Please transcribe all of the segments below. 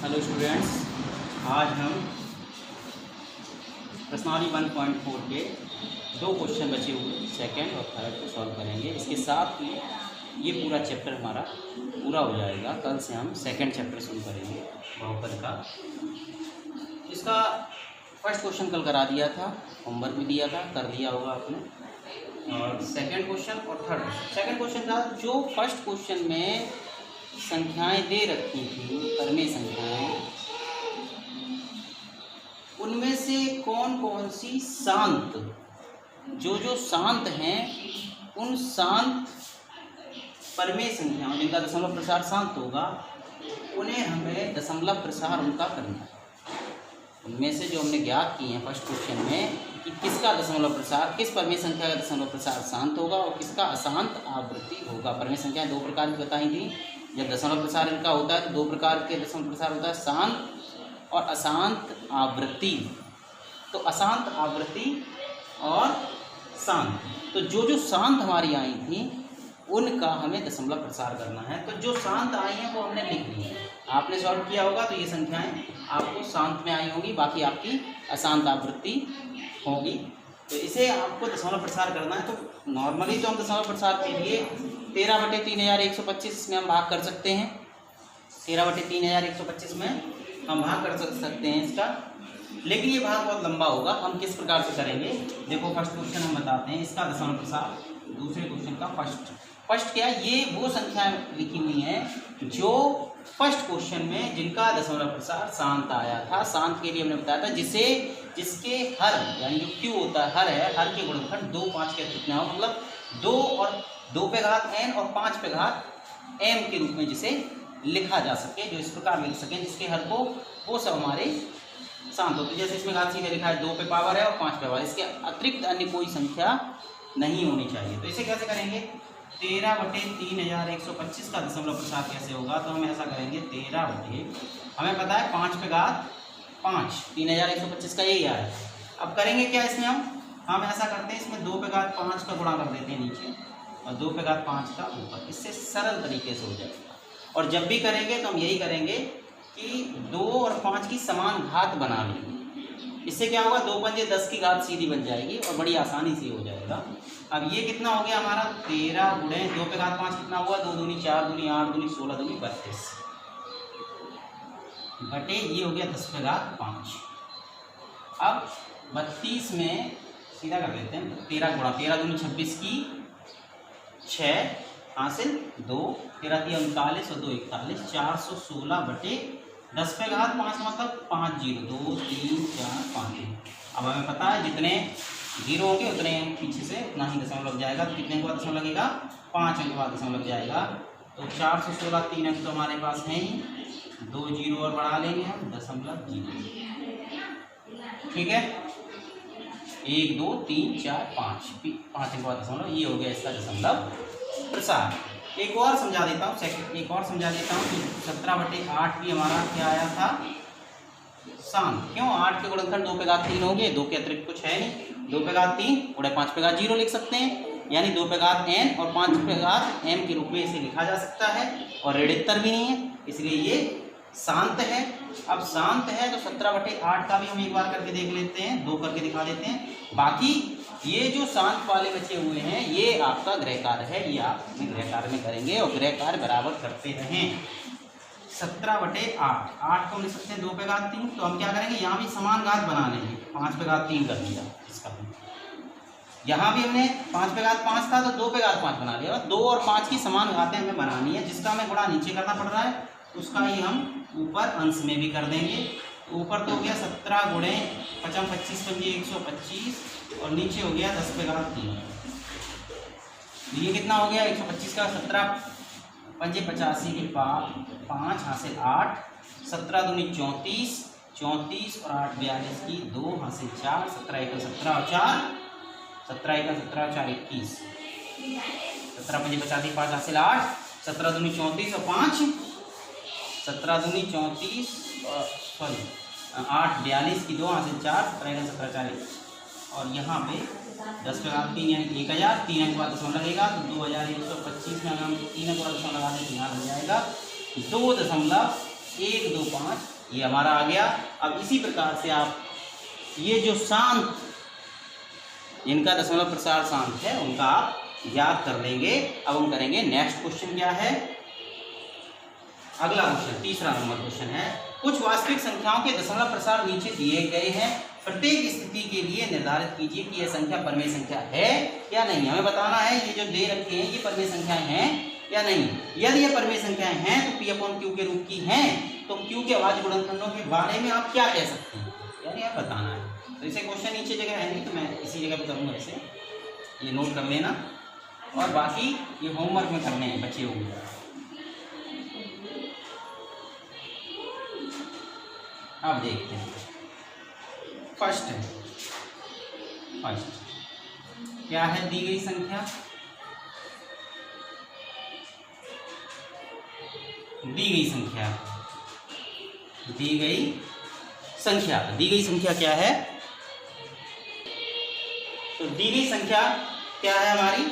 Hello students, आज हम प्रश्नावली 1.4 के दो क्वेश्चन बचे हुए सेकंड और थर्ड को सॉल्व करेंगे। इसके साथ ही ये पूरा चैप्टर हमारा पूरा हो जाएगा। कल से हम सेकंड चैप्टर शुरू करेंगे बहुपद का। इसका फर्स्ट क्वेश्चन कल करा दिया था, होमवर्क भी दिया था, कर दिया होगा आपने। और सेकंड क्वेश्चन और थर्ड क्वेश्चन। सेकंड क्वेश्चन था जो फर्स्ट क्वेश्चन में संख्याएं दे रखी थी, परमेय संख्याएं, उनमें से कौन कौन सी शांत, जो शांत हैं, उन शांत परमेय संख्याओं जिनका दशमलव प्रसार शांत होगा, उन्हें हमें दशमलव प्रसार उनका करना है। उनमें से जो हमने ज्ञात की हैं फर्स्ट क्वेश्चन में कि किसका दशमलव प्रसार, किस परमेय संख्या का दशमलव प्रसार शांत होगा और किसका अशांत आवृत्ति होगा। परमेय संख्याएं दो प्रकार की बताई थी। जब दशमलव प्रसार इनका होता है तो दो प्रकार के दशमलव प्रसार होता है, शांत और अशांत आवृत्ति। तो अशांत आवृत्ति और शांत, तो जो शांत हमारी आई थी उनका हमें दशमलव प्रसार करना है। तो जो शांत आई हैं वो हमने लिख ली है। आपने सॉल्व किया होगा तो ये संख्याएं आपको शांत में आई होगी, बाकी आपकी अशांत आवृत्ति होगी। तो इसे आपको दशमलव प्रसार करना है। तो नॉर्मली तो हम दशमलव प्रसार के लिए 13/3125 में हम भाग कर सकते हैं। 13/3125 में हम भाग कर सकते हैं इसका, लेकिन ये भाग बहुत लंबा होगा। हम किस प्रकार से करेंगे, देखो फर्स्ट क्वेश्चन हम बताते हैं इसका दशमलव प्रसार। दूसरे क्वेश्चन का फर्स्ट क्या, ये वो संख्याएं लिखी हुई हैं जो फर्स्ट क्वेश्चन में जिनका दशमलव प्रसार शांत आया था। शांत के लिए हमने बताया था जिसके हर, यानी जो क्यू होता है, हर के गुणनखंड 2, 5 के अतिरिक्त ना हो, मतलब 2 और 2 पे घात n और 5 पे घात m के रूप में जिसे लिखा जा सके, जो इस प्रकार लिख सकें जिसके हर को, वो सब हमारे शांत होते। जैसे इसमें घात सीधे लिखा है 2 पे पावर है और 5 पे पावर, इसके अतिरिक्त अन्य कोई संख्या नहीं होनी चाहिए। तो इसे कैसे करेंगे, 13/3125 का दशमलव प्रसार कैसे होगा, तो हम ऐसा करेंगे 13 हमें पता है 5 पे घात 5, 3125 का यही आया। अब करेंगे क्या इसमें, हम ऐसा करते हैं इसमें 2 पे घात 5 का गुणा कर देते हैं नीचे और 2 पे घात 5 का ऊपर। इससे सरल तरीके से हो जाएगा। और जब भी करेंगे तो हम यही करेंगे कि 2 और 5 की समान घात बना लेंगे। इससे क्या होगा, 2 पंजे 10 की घात सीधी बन जाएगी और बड़ी आसानी से हो जाएगा। अब ये कितना हो गया हमारा, 13 गुणे 2 पे घात 5 कितना हुआ, 2 दूनी 4 दूनी 8 दूनी 16 दूनी 32 बटे ये हो गया 10 पे घात 5। अब 32 में सीधा कर देते हैं 13 गुणा 13 दूनी 26 की 6 हासिल 2, 13 3 39 और 2 41, 416 बटे 10 पे घात 5 मतलब 5 0, 2 3 4 5। अब हमें पता है जितने जीरो होंगे उतने पीछे से उतना ही दशमलव लग जाएगा। तो कितने के बाद दशमलव लगेगा, 5 अंक बाद दशमलव लग जाएगा। तो 416 3 अंक तो हमारे पास हैं ही, 2 जीरो और बढ़ा लेंगे हम, 0.0। ठीक है, 1 2 3 4 5 अंक बाद दशमलव, ये हो गया इसका दशमलव प्रसार। एक और समझा देता हूँ, एक और समझा देता हूँ कि 17/8 भी हमारा क्या आया था, शांत। क्यों, 8 के गुणनखंड 2 पे घात 3 होंगे, 2 के अतिरिक्त कुछ है नहीं, 2 पे घात 3 गुणे 5 पे घात 0 लिख सकते हैं, यानी 2 पे घात n और 5 पे घात m के रूप में इसे लिखा जा सकता है। और ऋणोत्तर भी नहीं है, इसलिए ये शांत है। अब शांत है तो 17/8 का भी हम एक बार करके देख लेते हैं, 2 करके दिखा देते हैं। बाकी ये जो शांत वाले बचे हुए हैं ये आपका गृह कार्य है, ये आप गृह कार्य में करेंगे और गृह कार्य बराबर करते रहें। 17/8, 8 को हम लिख सकते हैं 2 पे घात 3, तो हम क्या करेंगे, यहाँ भी समान घात बना लेंगे, 5 पे घात 3 कर दिया इसका। यहाँ भी हमने 5 पे घात 5 था तो 2 पे घात 5 बना लिया। 2 और 5 की समान घातें हमें बनानी है, जिसका हमें गुणा नीचे करना पड़ रहा है उसका ही हम ऊपर अंश में भी कर देंगे। ऊपर तो हो गया 17 गुणे 5 25 पंजे 125 और नीचे हो गया 10 पे घात 3। ये कितना हो गया, 125 का 17 पंजे 85 के 5 हासिल 8, 17 दूनी 34, 34 और 8 42 की 2 हासिल 4, 17 1 17 और 4, 17 1 17 और 4 21, 17 पंजे 85 5 हासिल 8, 17 दूनी 34 और 5, 17 दूनी 34 और 8 42 की 2 हासिल 4, 17 1 17 4 और यहाँ पे 10 पे घात 3 यानी 1000, 3 अंक बाद दशमलव लगेगा तो 2125 में अगर हम 3 अंक बाद दशमलव लगा दें तो यहाँ लग जाएगा 2.5 1 2 5 ये हमारा आ गया। अब इसी प्रकार से आप ये जो शांत, जिनका दशमलव प्रसार शांत है, उनका आप याद कर लेंगे। अब हम करेंगे नेक्स्ट क्वेश्चन। क्या है अगला क्वेश्चन? तीसरा नंबर क्वेश्चन है, कुछ वास्तविक संख्याओं के दशमलव प्रसार नीचे दिए गए हैं, प्रत्येक स्थिति के लिए निर्धारित कीजिए कि यह संख्या परमेय संख्या है या नहीं। हमें बताना है ये जो दे रखे हैं ये परमेय संख्याएं हैं या नहीं। यदि ये परमेय संख्याएं हैं तो P/Q के रूप की हैं, तो Q के अभाज्य गुणनखंडों के बारे में आप क्या कह सकते हैं, यानी आप बताना है। तो इसे क्वेश्चन नीचे जगह है नहीं, तो मैं इसी जगह पर करूँगा। इसे ये नोट कर लेना, और बाकी ये होमवर्क में करने हैं बच्चे होंगे। अब देखते हैं फर्स्ट है। फर्स्ट क्या है? दी गई संख्या, दी गई संख्या, दी गई संख्या, दी गई संख्या क्या है? तो दी गई संख्या क्या है हमारी?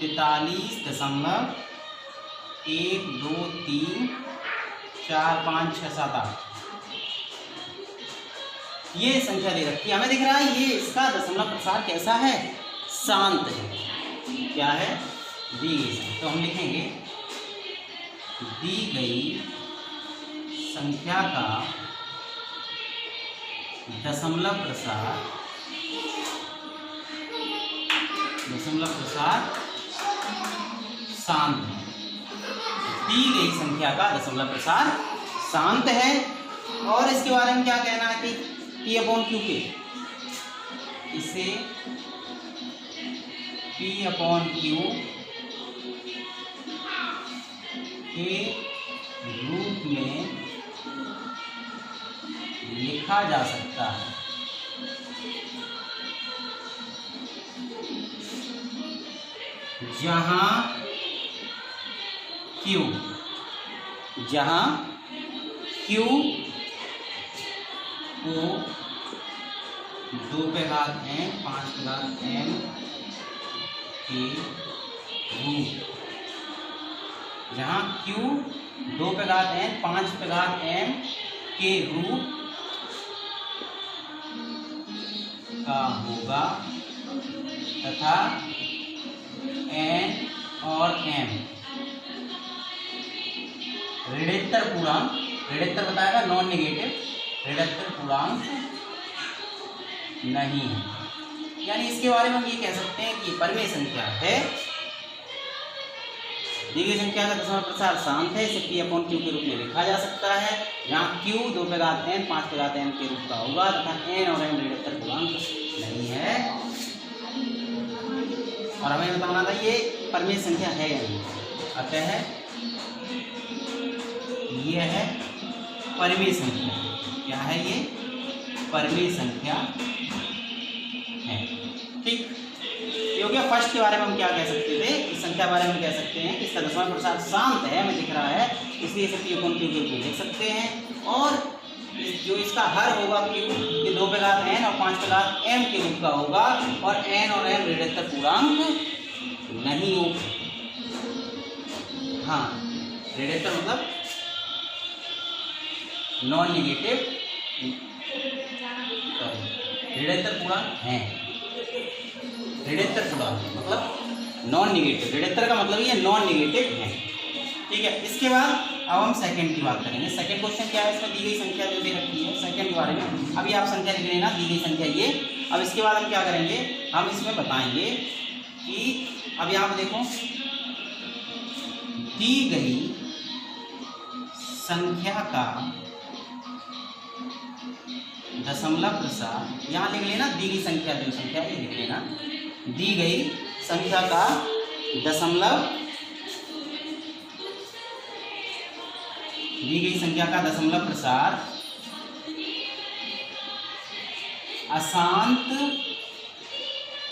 43.1 2 3 4 5 6 7 8 ये संख्या दे रखी है। हमें दिख रहा है ये इसका दशमलव प्रसार कैसा है? शांत है। क्या है? दी गई संख्या। तो हम लिखेंगे दी गई संख्या का दशमलव प्रसार, दशमलव प्रसार शांत है। दी गई संख्या का दशमलव प्रसार शांत है। और इसके बारे में क्या कहना है कि P/Q के, इसे P/Q के रूप में लिखा जा सकता है। जहां Q, जहां Q को 2 पे घात n 5 पे घात m के रूप, जहाँ Q 2 पे घात n 5 पे घात m के रूप का होगा तथा n और m ऋणात्मक पूर्णांक, ऋणात्मक बताएगा नॉन नेगेटिव, ऋणात्मक पूर्णांक नहीं है। यानी इसके बारे में हम ये कह सकते हैं कि परमेय संख्या है। दी गई संख्या का दशमलव प्रसार शांत है, इसे P/Q के रूप में लिखा जा सकता है, जहाँ Q 2 पे घात n 5 पे घात m के रूप का होगा तथा n और m ऋणात्मक पूर्णांक नहीं है। और हमें बताना था ये परमेय संख्या है या नहीं। अतः ये है परमेय संख्या। क्या है ये? परमेय संख्या है। ठीक, ये हो गया फर्स्ट के बारे में हम क्या कह सकते थे? इस संख्या के बारे में कह सकते हैं कि इसका दशमलव प्रसार शांत है, हमें दिख रहा है, इसलिए इसे P/Q के रूप में लिख सकते हैं। और जो इसका हर होगा Q ये 2 पे घात n और 5 पे घात m के रूप का होगा, और n और m ऋणात्मक पूर्णांक नहीं हो। हाँ, ऋणात्मक मतलब नॉन नेगेटिव, ऋणात्मक पूर्णांक है। ऋणात्मक पूर्णांक मतलब नॉन नेगेटिव, ऋणात्मक का मतलब ये नॉन नेगेटिव है। ठीक है, इसके बाद अब हम सेकंड की बात करेंगे। सेकंड क्वेश्चन क्या है? इसमें दी गई संख्या जो दे रखी है, सेकंड के बारे में अभी आप संख्या लिख लेना, दी गई संख्या ये। अब इसके बाद हम क्या करेंगे? हम इसमें बताएंगे कि अब यहाँ पे देखो, दी गई संख्या का दशमलव प्रसार, यहाँ लिख लेना दी गई संख्या, जो संख्या ये लिख लेना, दी गई संख्या का दशमलव, दी गई संख्या का दशमलव प्रसार अशांत,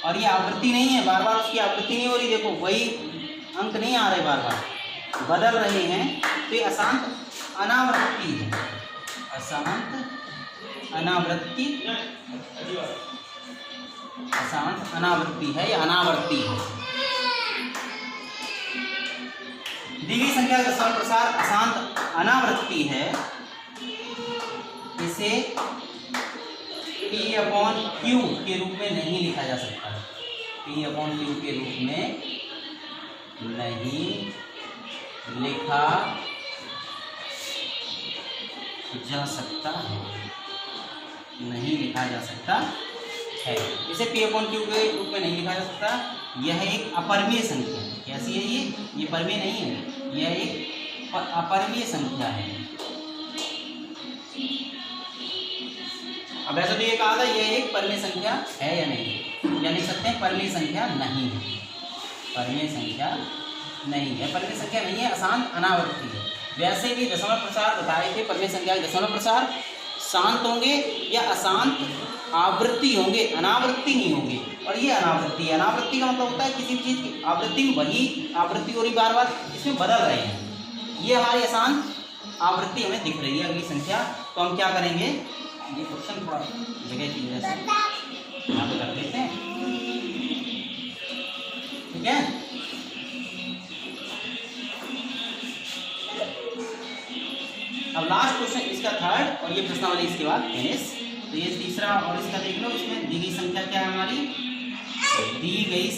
और ये आवृत्ति नहीं है, बार बार उसकी आवृत्ति नहीं हो रही, देखो वही अंक नहीं आ रहे, बार बार बदल रहे हैं, तो ये अशांत अनावृत्ति है। अशांत अनावृत्ति, अशांत अनावृत्ति है या अनावर्ती है। दी गई संख्या का दशमलव प्रसार अशांत अनावृत्ति है, इसे P/Q के रूप में नहीं लिखा जा सकता। P/Q के रूप में नहीं लिखा जा सकता है, नहीं लिखा जा सकता है। इसे P/Q के रूप में नहीं लिखा जा सकता। यह एक अपरिमेय संख्या है। कैसी है ये परिमेय नहीं है, यह एक अपरिमेय संख्या है। अब ऐसा तो ये कहा था यह एक परिमेय संख्या है या नहीं, या लिख सकते हैं परिमेय संख्या नहीं है, परिमेय संख्या नहीं है, परिमेय संख्या नहीं है, अशांत अनावृत्ति है। वैसे भी दशमलव प्रसार बताए थे, परिमेय संख्या के दशमलव प्रसार शांत होंगे या अशांत आवृत्ति होंगे, अनावृत्ति नहीं होंगे। और ये अनावृत्ति है। अनावृत्ति का मतलब होता है किसी भी चीज़ की आवृत्ति में वही आवृत्ति हो रही बार बार, इसमें बदल रहे हैं। ये हमारी अशांत आवृत्ति हमें दिख रही है अगली संख्या। तो हम क्या करेंगे, ये क्वेश्चन थोड़ा जगह की वजह से यहाँ पे कर देते हैं, ठीक है। अब लास्ट क्वेश्चन इसका थर्ड, और ये प्रश्नावली इसके बाद फिनिश। तो ये तीसरा और इसका देख लो। इसमें दी गई संख्या क्या है हमारी, दी गई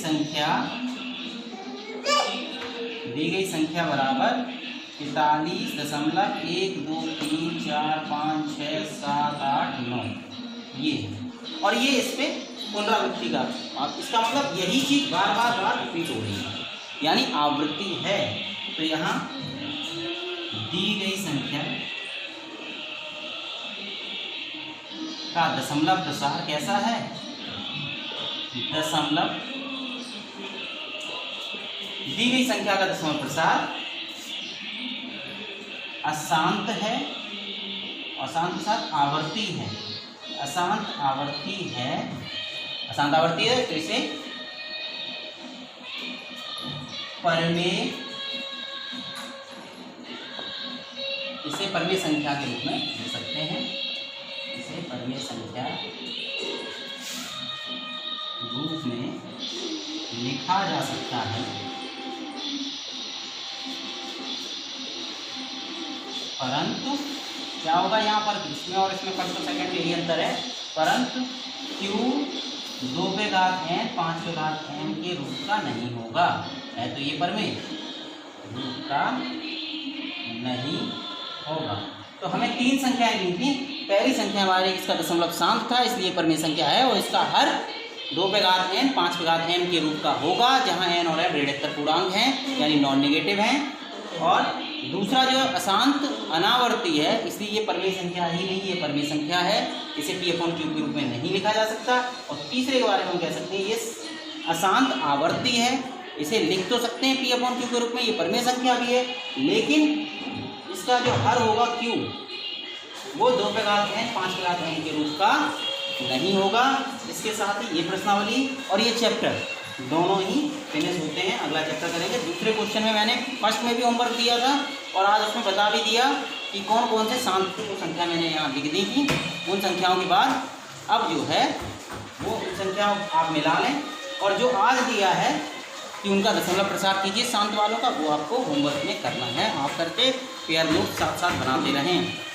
संख्या बराबर 45.123456789 ये है। और ये इस पे पुनरावृत्ति का, इसका मतलब यही चीज बार बार रिपीट हो रही है, यानी आवृत्ति है। तो यहाँ दी गई संख्या का दशमलव प्रसार कैसा है, दी गई संख्या का दशमलव प्रसार अशांत है, अशांत के साथ आवर्ती है, अशांत आवर्ती है, अशांत आवर्ती है। तो इसे परिमेय संख्या के रूप में लिख सकते हैं, इसे परिमेय संख्या रूप में लिखा जा सकता है। परंतु क्या होगा यहाँ पर, इसमें और इसमें फर्स्ट और सेकंड यही अंतर है, परंतु Q 2n 5n के रूप का नहीं होगा। है तो ये परिमेय रूप का नहीं होगा। तो हमें तीन संख्याएं दी थी। पहली संख्या हमारे इसका दशमलव शांत था, इसलिए परिमेय संख्या है, और इसका हर 2n 5n के रूप का होगा, जहां n और m ऋणात्मक पूर्णांक हैं, यानी नॉन नेगेटिव हैं। और दूसरा जो अशांत अनावर्ती है, इसलिए ये परिमेय संख्या ही नहीं, ये परिमेय संख्या है, इसे P/Q के रूप में नहीं लिखा जा सकता। और तीसरे के बारे में हम कह सकते हैं ये अशांत आवर्ती है, इसे लिख तो सकते हैं P/Q के रूप में, ये परिमेय संख्या भी है, लेकिन इसका जो हर होगा Q वो 2n 5n के रूप का नहीं होगा। इसके साथ ही ये प्रश्नावली और ये चैप्टर दोनों ही फिनिश होते हैं। अगला चैप्टर करेंगे। दूसरे क्वेश्चन में मैंने फर्स्ट में भी होमवर्क दिया था और आज उसमें बता भी दिया कि कौन कौन से शांत संख्या मैंने यहाँ लिख दी थी। उन संख्याओं के बाद अब जो है वो संख्या आप मिला लें, और जो आज दिया है कि उनका दशमलव प्रसार कीजिए शांत वालों का, वो आपको होमवर्क में करना है। आप करके पेयर नोट साथ साथ बनाते रहें।